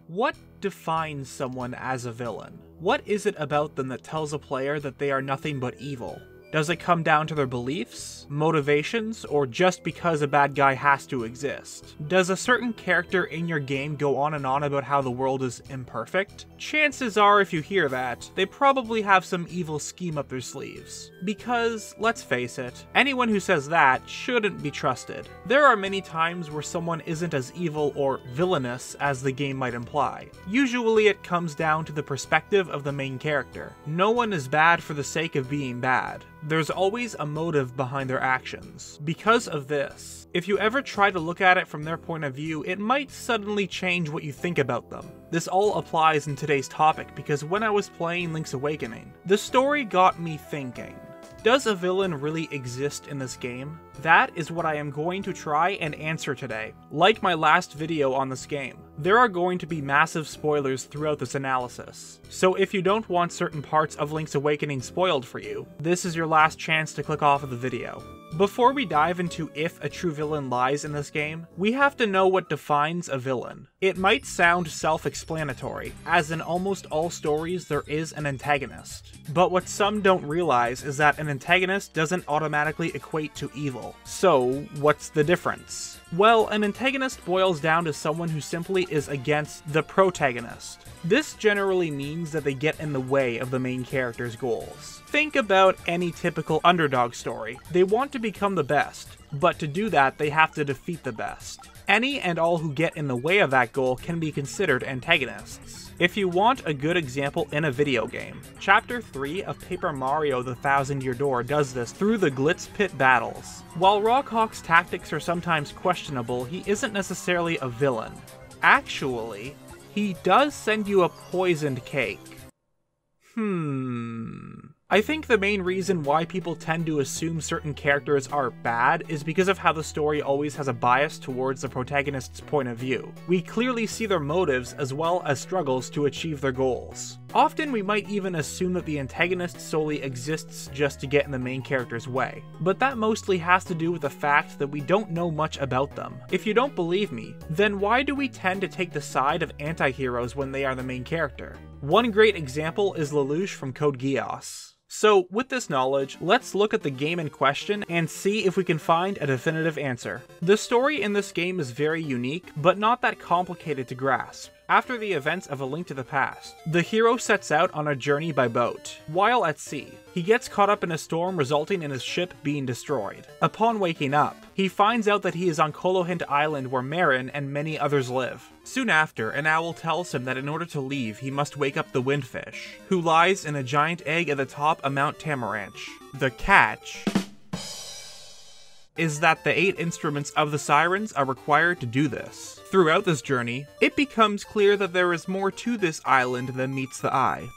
What defines someone as a villain? What is it about them that tells a player that they are nothing but evil? Does it come down to their beliefs, motivations, or just because a bad guy has to exist? Does a certain character in your game go on and on about how the world is imperfect? Chances are, if you hear that, they probably have some evil scheme up their sleeves. Because, let's face it, anyone who says that shouldn't be trusted. There are many times where someone isn't as evil or villainous as the game might imply. Usually it comes down to the perspective of the main character. No one is bad for the sake of being bad. There's always a motive behind their actions. Because of this, if you ever try to look at it from their point of view, it might suddenly change what you think about them. This all applies in today's topic because when I was playing Link's Awakening, the story got me thinking. Does a villain really exist in this game? That is what I am going to try and answer today. Like my last video on this game, there are going to be massive spoilers throughout this analysis. So if you don't want certain parts of Link's Awakening spoiled for you, this is your last chance to click off of the video. Before we dive into if a true villain lies in this game, we have to know what defines a villain. It might sound self-explanatory, as in almost all stories there is an antagonist. But what some don't realize is that an antagonist doesn't automatically equate to evil. So, what's the difference? Well, an antagonist boils down to someone who simply is against the protagonist. This generally means that they get in the way of the main character's goals. Think about any typical underdog story. They want to become the best, but to do that they have to defeat the best. Any and all who get in the way of that goal can be considered antagonists. If you want a good example in a video game, Chapter 3 of Paper Mario: The Thousand Year Door does this through the Glitz Pit battles. While Rawkhawk's tactics are sometimes questionable, he isn't necessarily a villain. Actually, he does send you a poisoned cake. I think the main reason why people tend to assume certain characters are bad is because of how the story always has a bias towards the protagonist's point of view. We clearly see their motives as well as struggles to achieve their goals. Often we might even assume that the antagonist solely exists just to get in the main character's way, but that mostly has to do with the fact that we don't know much about them. If you don't believe me, then why do we tend to take the side of anti-heroes when they are the main character? One great example is Lelouch from Code Geass. So, with this knowledge, let's look at the game in question and see if we can find a definitive answer. The story in this game is very unique, but not that complicated to grasp. After the events of A Link to the Past, the hero sets out on a journey by boat. While at sea, he gets caught up in a storm resulting in his ship being destroyed. Upon waking up, he finds out that he is on Colohint Island where Marin and many others live. Soon after, an owl tells him that in order to leave, he must wake up the Windfish, who lies in a giant egg at the top of Mount Tamaranch. The catch is that the 8 instruments of the Sirens are required to do this. Throughout this journey, it becomes clear that there is more to this island than meets the eye.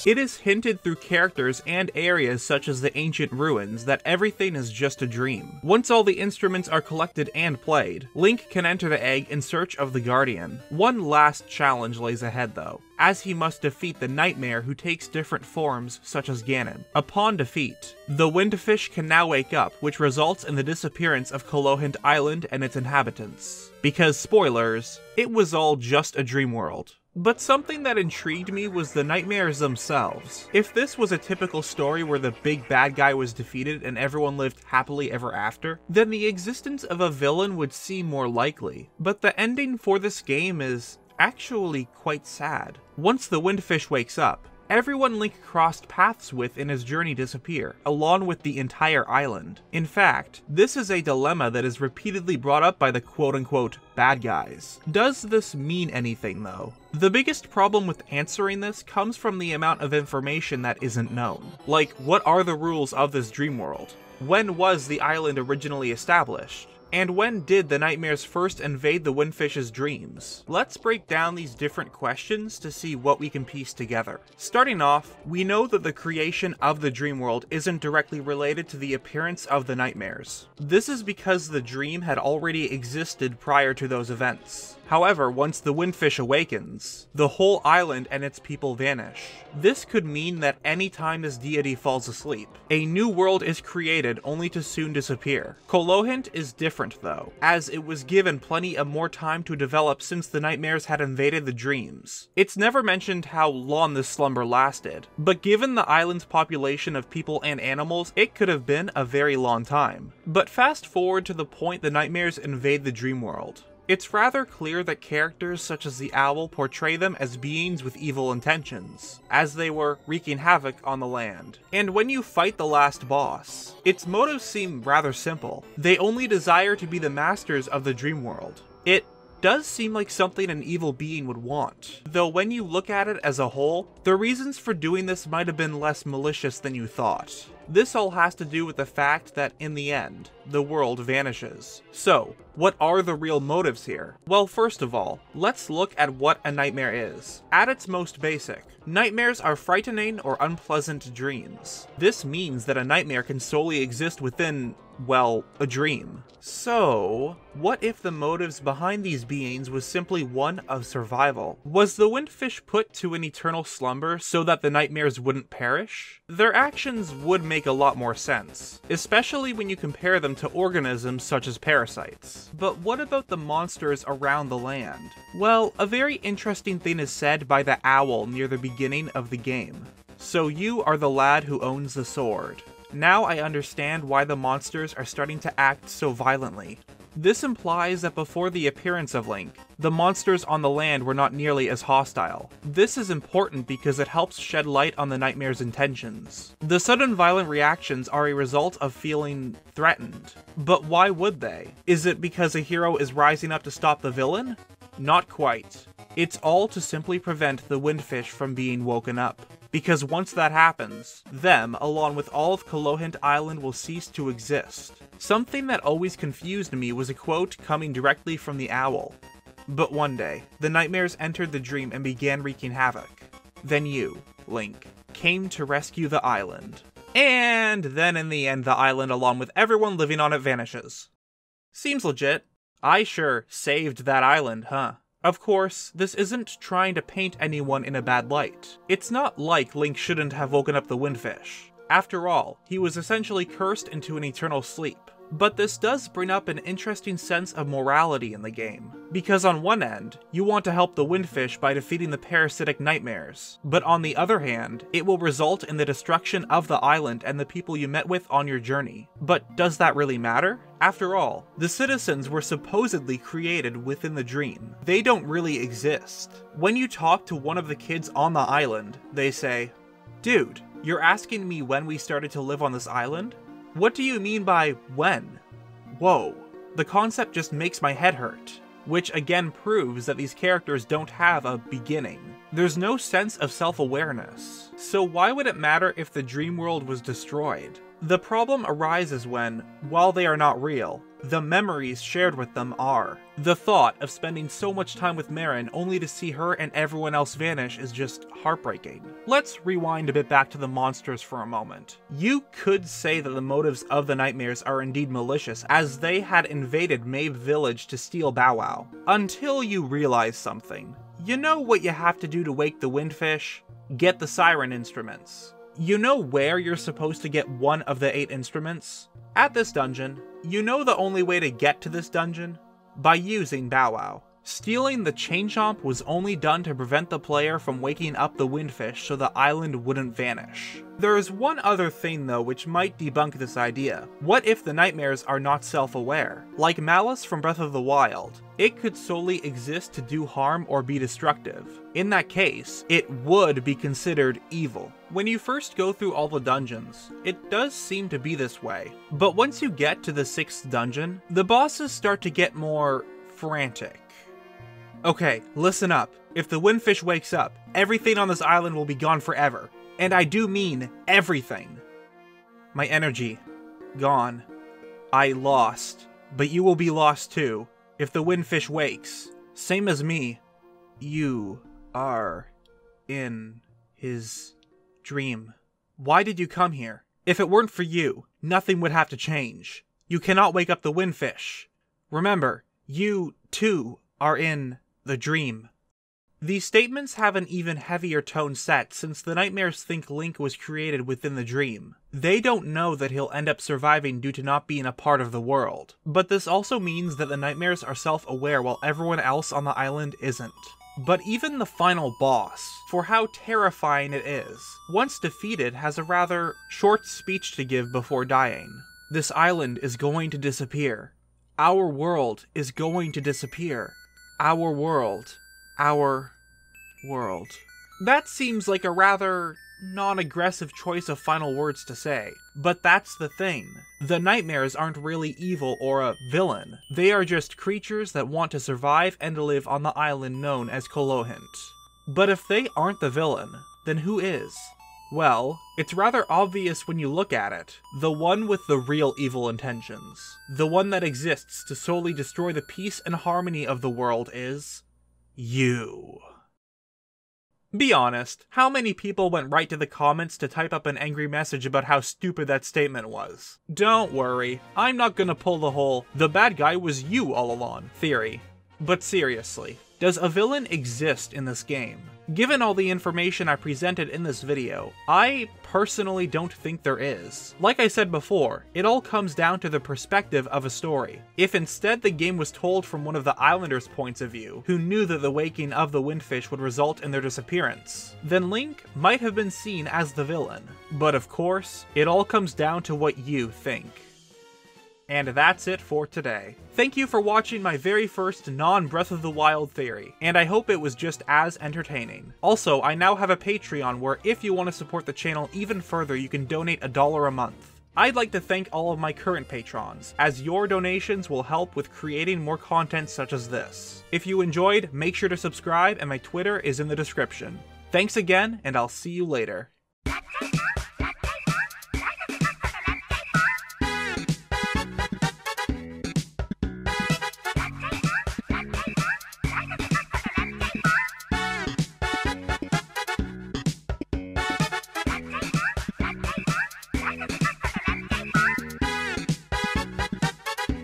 It is hinted through characters and areas such as the ancient ruins that everything is just a dream. Once all the instruments are collected and played, Link can enter the egg in search of the Guardian. One last challenge lays ahead though, as he must defeat the Nightmare who takes different forms such as Ganon. Upon defeat, the Windfish can now wake up, which results in the disappearance of Colohint Island and its inhabitants. Because spoilers, it was all just a dream world. But something that intrigued me was the nightmares themselves. If this was a typical story where the big bad guy was defeated and everyone lived happily ever after, then the existence of a villain would seem more likely. But the ending for this game is actually quite sad. Once the Windfish wakes up, everyone Link crossed paths with in his journey disappear, along with the entire island. In fact, this is a dilemma that is repeatedly brought up by the quote-unquote bad guys. Does this mean anything though? The biggest problem with answering this comes from the amount of information that isn't known. Like, what are the rules of this dream world? When was the island originally established? And when did the Nightmares first invade the Windfish's dreams? Let's break down these different questions to see what we can piece together. Starting off, we know that the creation of the dream world isn't directly related to the appearance of the Nightmares. This is because the dream had already existed prior to those events. However, once the Windfish awakens, the whole island and its people vanish. This could mean that any time this deity falls asleep, a new world is created only to soon disappear. Colohint is different different though, as it was given plenty of more time to develop since the nightmares had invaded the dreams. It's never mentioned how long this slumber lasted, but given the island's population of people and animals, it could have been a very long time. But fast forward to the point the nightmares invade the dream world. It's rather clear that characters such as the owl portray them as beings with evil intentions, as they were wreaking havoc on the land. And when you fight the last boss, its motives seem rather simple. They only desire to be the masters of the dream world. It does seem like something an evil being would want, though when you look at it as a whole, the reasons for doing this might have been less malicious than you thought. This all has to do with the fact that, in the end, the world vanishes. So, what are the real motives here? Well, first of all, let's look at what a nightmare is. At its most basic, nightmares are frightening or unpleasant dreams. This means that a nightmare can solely exist within, well, a dream. So, what if the motives behind these beings was simply one of survival? Was the windfish put to an eternal slumber so that the nightmares wouldn't perish? Their actions would make a lot more sense, especially when you compare them to organisms such as parasites. But what about the monsters around the land? Well, a very interesting thing is said by the owl near the beginning of the game. So you are the lad who owns the sword. Now I understand why the monsters are starting to act so violently. This implies that before the appearance of Link, the monsters on the land were not nearly as hostile. This is important because it helps shed light on the nightmare's intentions. The sudden violent reactions are a result of feeling threatened. But why would they? Is it because a hero is rising up to stop the villain? Not quite. It's all to simply prevent the windfish from being woken up. Because once that happens, them, along with all of Colohint Island, will cease to exist. Something that always confused me was a quote coming directly from the owl. But one day, the nightmares entered the dream and began wreaking havoc. Then you, Link, came to rescue the island. And then in the end, the island along with everyone living on it vanishes. Seems legit. I sure saved that island, huh? Of course, this isn't trying to paint anyone in a bad light. It's not like Link shouldn't have woken up the windfish. After all, he was essentially cursed into an eternal sleep. But this does bring up an interesting sense of morality in the game. Because on one end, you want to help the windfish by defeating the parasitic nightmares. But on the other hand, it will result in the destruction of the island and the people you met with on your journey. But does that really matter? After all, the citizens were supposedly created within the dream. They don't really exist. When you talk to one of the kids on the island, they say, "Dude, you're asking me when we started to live on this island? What do you mean by when?" Whoa, the concept just makes my head hurt. Which again proves that these characters don't have a beginning. There's no sense of self-awareness. So why would it matter if the dream world was destroyed? The problem arises when, while they are not real, the memories shared with them are. The thought of spending so much time with Marin only to see her and everyone else vanish is just heartbreaking. Let's rewind a bit back to the monsters for a moment. You could say that the motives of the nightmares are indeed malicious, as they had invaded Mabe Village to steal Bow Wow. Until you realize something. You know what you have to do to wake the windfish? Get the siren instruments. You know where you're supposed to get one of the 8 instruments? At this dungeon. You know the only way to get to this dungeon? By using Bow Wow. Stealing the Chain Chomp was only done to prevent the player from waking up the windfish so the island wouldn't vanish. There is one other thing though which might debunk this idea. What if the nightmares are not self-aware? Like Malice from Breath of the Wild, it could solely exist to do harm or be destructive. In that case, it would be considered evil. When you first go through all the dungeons, it does seem to be this way. But once you get to the 6th dungeon, the bosses start to get more frantic. Okay, listen up. If the windfish wakes up, everything on this island will be gone forever. And I do mean everything. My energy. Gone. I lost. But you will be lost too. If the windfish wakes. Same as me. You are in his dream. Why did you come here? If it weren't for you, nothing would have to change. You cannot wake up the windfish. Remember, you too are in the dream. These statements have an even heavier tone set since the nightmares think Link was created within the dream. They don't know that he'll end up surviving due to not being a part of the world. But this also means that the nightmares are self-aware while everyone else on the island isn't. But even the final boss, for how terrifying it is, once defeated has a rather short speech to give before dying. This island is going to disappear. Our world is going to disappear. Our world. Our world. That seems like a rather non-aggressive choice of final words to say, but that's the thing. The nightmares aren't really evil or a villain. They are just creatures that want to survive and live on the island known as Kolohint. But if they aren't the villain, then who is? Well, it's rather obvious when you look at it. The one with the real evil intentions. The one that exists to solely destroy the peace and harmony of the world is you. Be honest, how many people went right to the comments to type up an angry message about how stupid that statement was? Don't worry, I'm not gonna pull the whole "the bad guy was you all along" theory. But seriously, does a villain exist in this game? Given all the information I presented in this video, I personally don't think there is. Like I said before, it all comes down to the perspective of a story. If instead the game was told from one of the Islanders' points of view, who knew that the waking of the Windfish would result in their disappearance, then Link might have been seen as the villain. But of course, it all comes down to what you think. And that's it for today. Thank you for watching my very first non-Breath of the Wild theory, and I hope it was just as entertaining. Also, I now have a Patreon where if you want to support the channel even further, you can donate $1 a month. I'd like to thank all of my current patrons, as your donations will help with creating more content such as this. If you enjoyed, make sure to subscribe, and my Twitter is in the description. Thanks again, and I'll see you later.